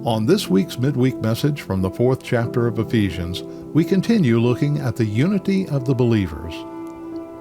On this week's midweek message from the 4th chapter of Ephesians, we continue looking at the unity of the believers.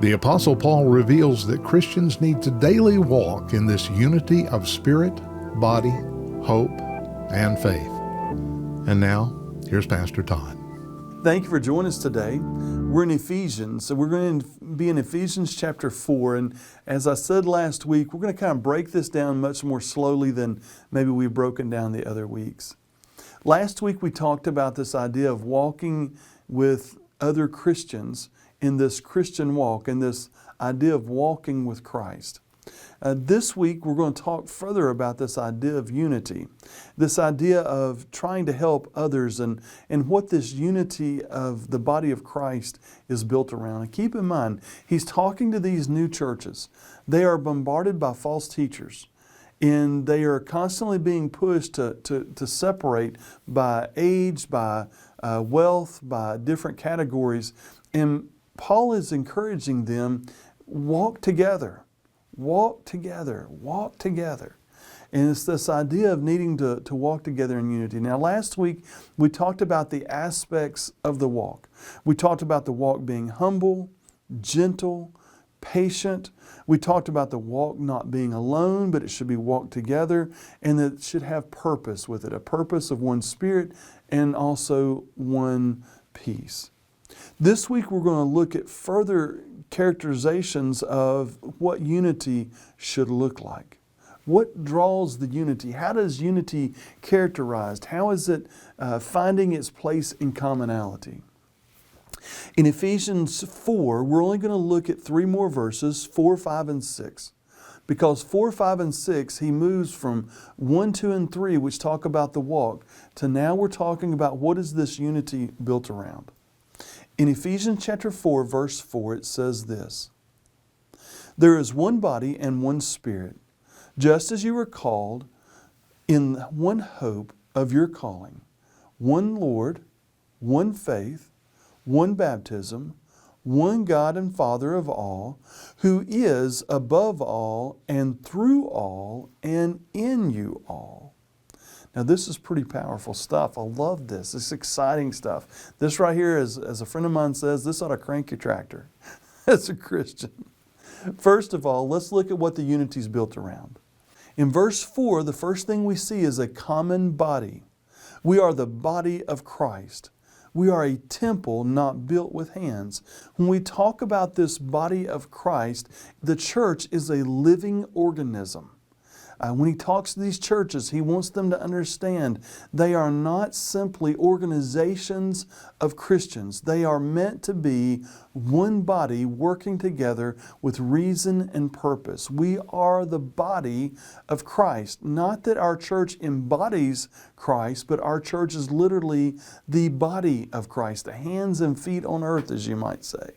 The Apostle Paul reveals that Christians need to daily walk in this unity of spirit, body, hope, and faith. And now, here's Pastor Todd. Thank you for joining us today. We're in Ephesians, so we're going to be in Ephesians chapter 4, and as I said last week, we're going to kind of break this down much more slowly than maybe we've broken down the other weeks. Last week we talked about this idea of walking with other Christians in this Christian walk, and this idea of walking with Christ. This week we're going to talk further about this idea of unity, this idea of trying to help others, and what this unity of the body of Christ is built around. And keep in mind, he's talking to these new churches. They are bombarded by false teachers, and they are constantly being pushed to separate by age, by wealth, by different categories. And Paul is encouraging them, walk together. Walk together, walk together. And it's this idea of needing to walk together in unity. Now, last week, we talked about the aspects of the walk. We talked about the walk being humble, gentle, patient. We talked about the walk not being alone, but it should be walked together, and that it should have purpose with it, a purpose of one spirit and also one peace. This week, we're going to look at further characterizations of what unity should look like. What draws the unity? How does unity characterized? How is it finding its place in commonality? In Ephesians 4, we're only going to look at 3 more verses, 4, 5, and 6. Because 4, 5, and 6, he moves from 1, 2, and 3, which talk about the walk, to now we're talking about what is this unity built around. In Ephesians chapter 4, verse 4, it says this: "There is one body and one Spirit, just as you were called in one hope of your calling, one Lord, one faith, one baptism, one God and Father of all, who is above all and through all and in you all." Now, this is pretty powerful stuff. I love this. It's exciting stuff. This right here, as a friend of mine says, this ought to crank your tractor as a Christian. First of all, let's look at what the unity is built around. In verse 4, the first thing we see is a common body. We are the body of Christ. We are a temple not built with hands. When we talk about this body of Christ, the church is a living organism. When he talks to these churches, he wants them to understand they are not simply organizations of Christians. They are meant to be one body working together with reason and purpose. We are the body of Christ. Not that our church embodies Christ, but our church is literally the body of Christ, the hands and feet on earth, as you might say.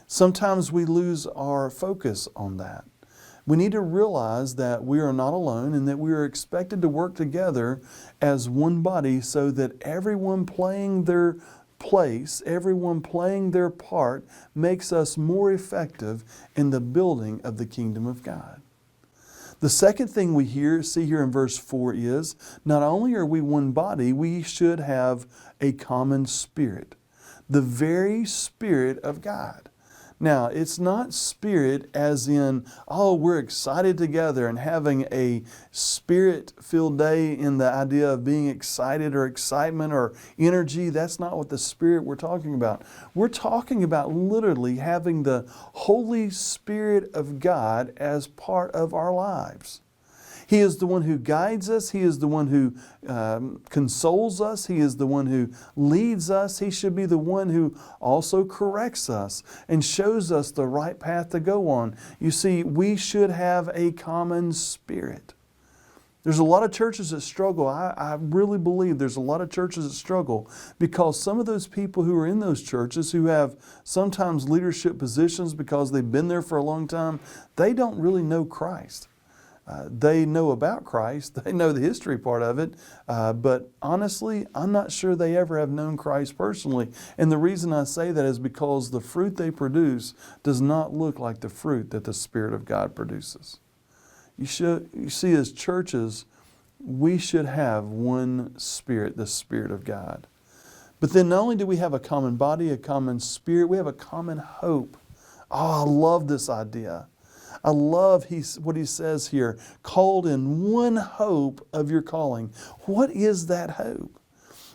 Sometimes we lose our focus on that. We need to realize that we are not alone and that we are expected to work together as one body so that everyone playing their place, everyone playing their part, makes us more effective in the building of the kingdom of God. The second thing we see here in verse 4 is, not only are we one body, we should have a common spirit, the very Spirit of God. Now, it's not spirit as in, oh, we're excited together and having a spirit-filled day in the idea of being excited or excitement or energy. That's not what the Spirit we're talking about. We're talking about literally having the Holy Spirit of God as part of our lives. He is the one who guides us. He is the one who consoles us. He is the one who leads us. He should be the one who also corrects us and shows us the right path to go on. You see, we should have a common spirit. There's a lot of churches that struggle. I really believe there's a lot of churches that struggle because some of those people who are in those churches who have sometimes leadership positions because they've been there for a long time, they don't really know Christ. They know about Christ, they know the history part of it, but honestly, I'm not sure they ever have known Christ personally. And the reason I say that is because the fruit they produce does not look like the fruit that the Spirit of God produces. You see, as churches, we should have one Spirit, the Spirit of God. But then not only do we have a common body, a common spirit, we have a common hope. Oh, I love this idea. I love what he says here, called in one hope of your calling. What is that hope?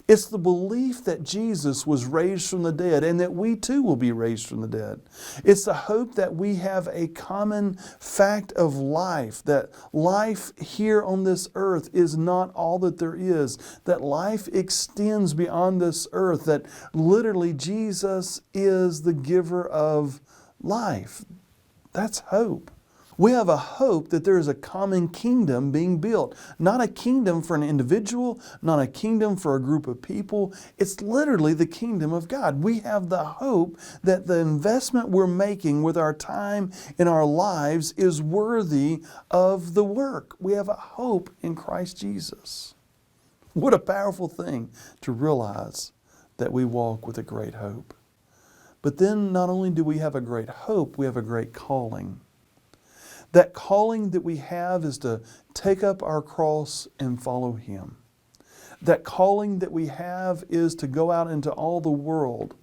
It's the belief that Jesus was raised from the dead and that we too will be raised from the dead. It's the hope that we have a common fact of life, that life here on this earth is not all that there is, that life extends beyond this earth, that literally Jesus is the giver of life. That's hope. We have a hope that there is a common kingdom being built. Not a kingdom for an individual, not a kingdom for a group of people. It's literally the kingdom of God. We have the hope that the investment we're making with our time in our lives is worthy of the work. We have a hope in Christ Jesus. What a powerful thing to realize that we walk with a great hope. But then not only do we have a great hope, we have a great calling. That calling that we have is to take up our cross and follow Him. That calling that we have is to go out into all the world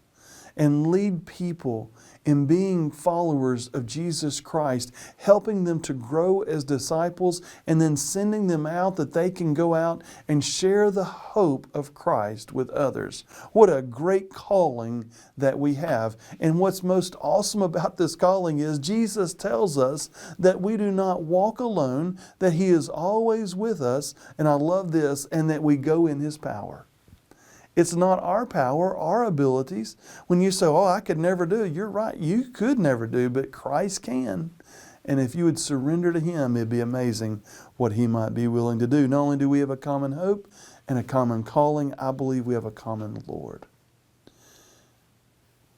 and lead people in being followers of Jesus Christ, helping them to grow as disciples and then sending them out that they can go out and share the hope of Christ with others. What a great calling that we have. And what's most awesome about this calling is Jesus tells us that we do not walk alone, that He is always with us, and I love this, and that we go in His power. It's not our power, our abilities. When you say, oh, I could never do, you're right. You could never do, but Christ can. And if you would surrender to Him, it'd be amazing what He might be willing to do. Not only do we have a common hope and a common calling, I believe we have a common Lord.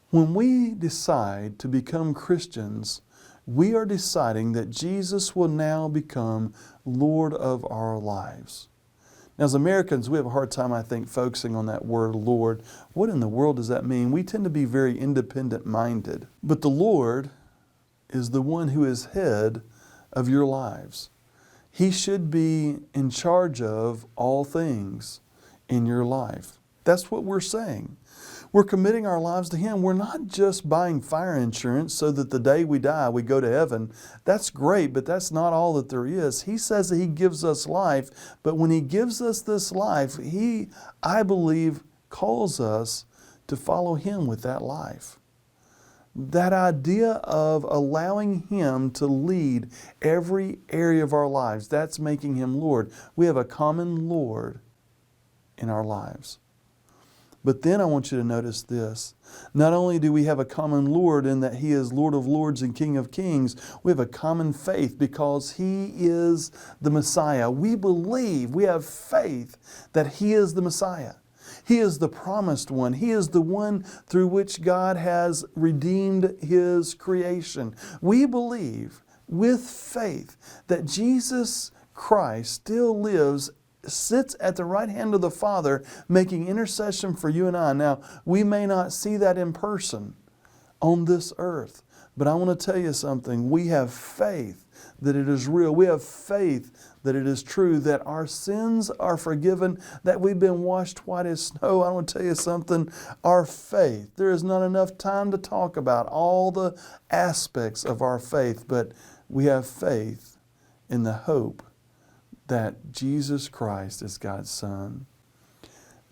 When we decide to become Christians, we are deciding that Jesus will now become Lord of our lives. Now, as Americans, we have a hard time, I think, focusing on that word Lord. What in the world does that mean? We tend to be very independent-minded. But the Lord is the one who is head of your lives. He should be in charge of all things in your life. That's what we're saying. We're committing our lives to Him. We're not just buying fire insurance so that the day we die, we go to heaven. That's great, but that's not all that there is. He says that He gives us life, but when He gives us this life, He, I believe, calls us to follow Him with that life. That idea of allowing Him to lead every area of our lives, that's making Him Lord. We have a common Lord in our lives. But then I want you to notice this. Not only do we have a common Lord in that He is Lord of Lords and King of Kings, we have a common faith because He is the Messiah. We believe, we have faith that He is the Messiah. He is the promised one. He is the one through which God has redeemed His creation. We believe with faith that Jesus Christ still lives, sits at the right hand of the Father, making intercession for you and I. Now, we may not see that in person on this earth, but I want to tell you something. We have faith that it is real. We have faith that it is true, that our sins are forgiven, that we've been washed white as snow. I want to tell you something. Our faith, there is not enough time to talk about all the aspects of our faith, but we have faith in the hope that Jesus Christ is God's Son.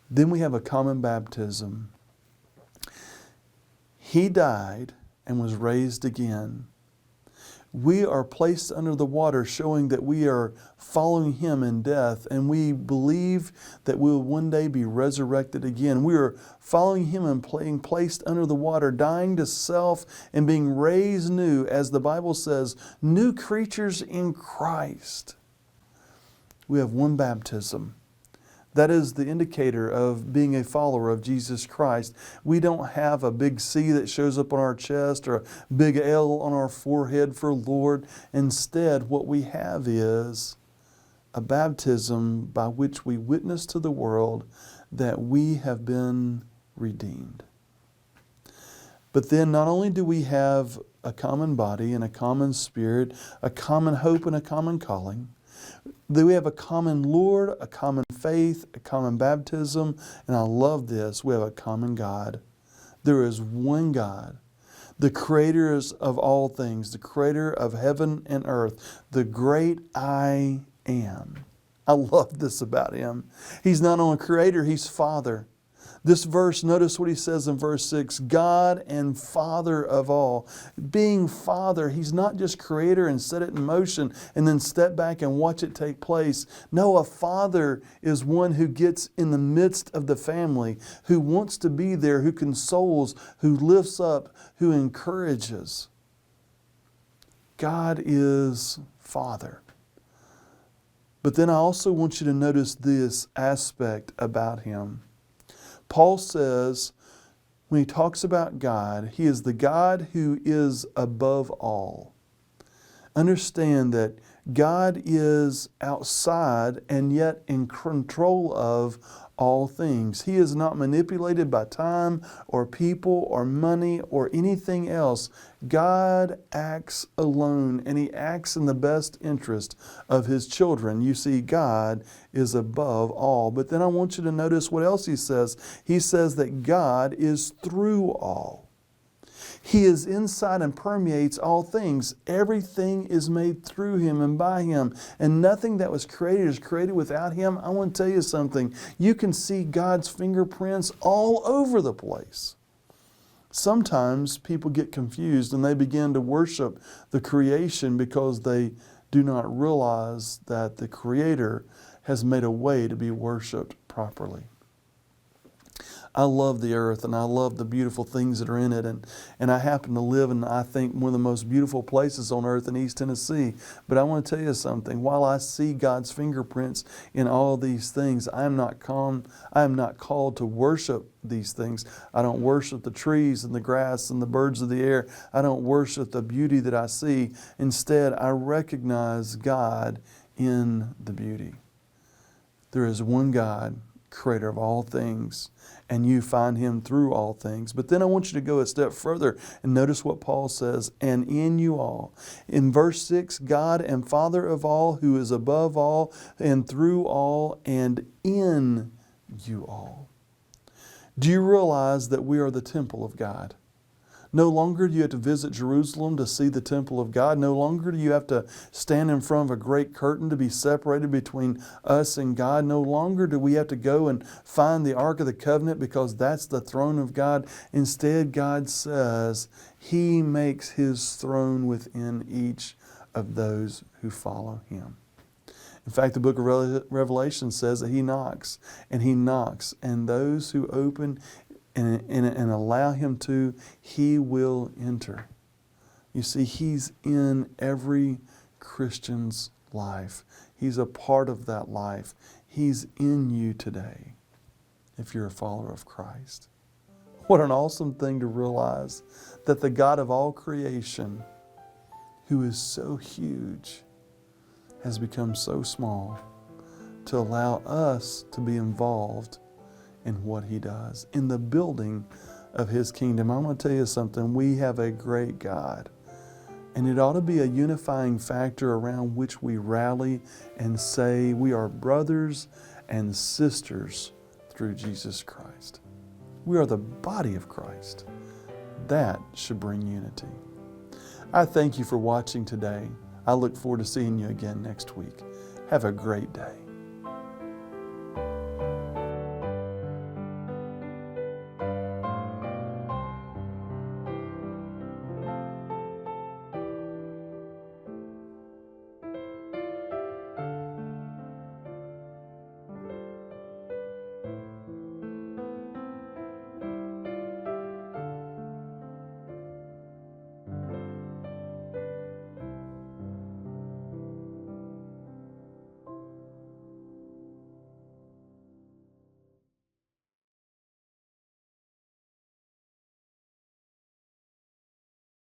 Then we have a common baptism. He died and was raised again. We are placed under the water, showing that we are following Him in death, and we believe that we will one day be resurrected again. We are following Him and being placed under the water, dying to self and being raised new, as the Bible says, new creatures in Christ. We have one baptism. That is the indicator of being a follower of Jesus Christ. We don't have a big C that shows up on our chest or a big L on our forehead for Lord. Instead, what we have is a baptism by which we witness to the world that we have been redeemed. But then not only do we have a common body and a common spirit, a common hope and a common calling, That we have a common Lord, a common faith, a common baptism, and I love this, we have a common God. There is one God, the creator of all things, the creator of heaven and earth, the great I am. I love this about Him. He's not only creator, He's Father. This verse, notice what He says in verse 6, God and Father of all. Being Father, He's not just creator and set it in motion and then step back and watch it take place. No, a father is one who gets in the midst of the family, who wants to be there, who consoles, who lifts up, who encourages. God is Father. But then I also want you to notice this aspect about Him. Paul says, when he talks about God, He is the God who is above all. Understand that God is outside and yet in control of all things. He is not manipulated by time or people or money or anything else. God acts alone, and He acts in the best interest of His children. You see, God is above all. But then I want you to notice what else He says. He says that God is through all. He is inside and permeates all things. Everything is made through Him and by Him. And nothing that was created is created without Him. I want to tell you something. You can see God's fingerprints all over the place. Sometimes people get confused and they begin to worship the creation because they do not realize that the Creator has made a way to be worshiped properly. I love the earth and I love the beautiful things that are in it. And I happen to live in, I think, one of the most beautiful places on earth in East Tennessee. But I want to tell you something. While I see God's fingerprints in all these things, I am not called to worship these things. I don't worship the trees and the grass and the birds of the air. I don't worship the beauty that I see. Instead, I recognize God in the beauty. There is one God, creator of all things, and you find Him through all things. But then I want you to go a step further and notice what Paul says, and in you all. In verse 6, God and Father of all, who is above all and through all and in you all. Do you realize that we are the temple of God? No longer do you have to visit Jerusalem to see the temple of God. No longer do you have to stand in front of a great curtain to be separated between us and God. No longer do we have to go and find the Ark of the Covenant because that's the throne of God. Instead, God says He makes His throne within each of those who follow Him. In fact, the book of Revelation says that He knocks, and those who open and allow Him to, He will enter. You see, He's in every Christian's life. He's a part of that life. He's in you today if you're a follower of Christ. What an awesome thing to realize that the God of all creation, who is so huge, has become so small to allow us to be involved in what He does, in the building of His kingdom. I'm going to tell you something. We have a great God. And it ought to be a unifying factor around which we rally and say we are brothers and sisters through Jesus Christ. We are the body of Christ. That should bring unity. I thank you for watching today. I look forward to seeing you again next week. Have a great day.